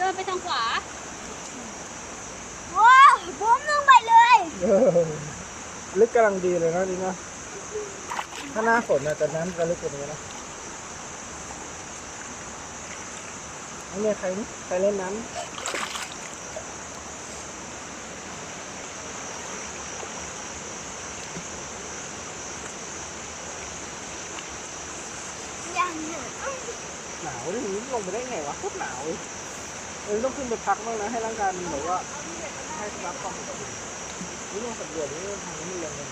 ดินไปทางขวาโอ้บุ้มลงไปเลย ลึกกำลังดีเลยนะนี่นะถ้าหน้าฝนเนี่ยจะน้ำจะลึกกว่านี้นะแล้วเนี่ยใครเล่นน้ำ ยังเนี่ย หนาวดิลงไปได้ไงวะโคตรหนาวเลยต้องขึ้นไปพักบ้างนะให้ร่างกายมันแบบว่าให้รับความอบอุ่นนี่ลงสำรวจนี่ทางนี้มีแรงเลย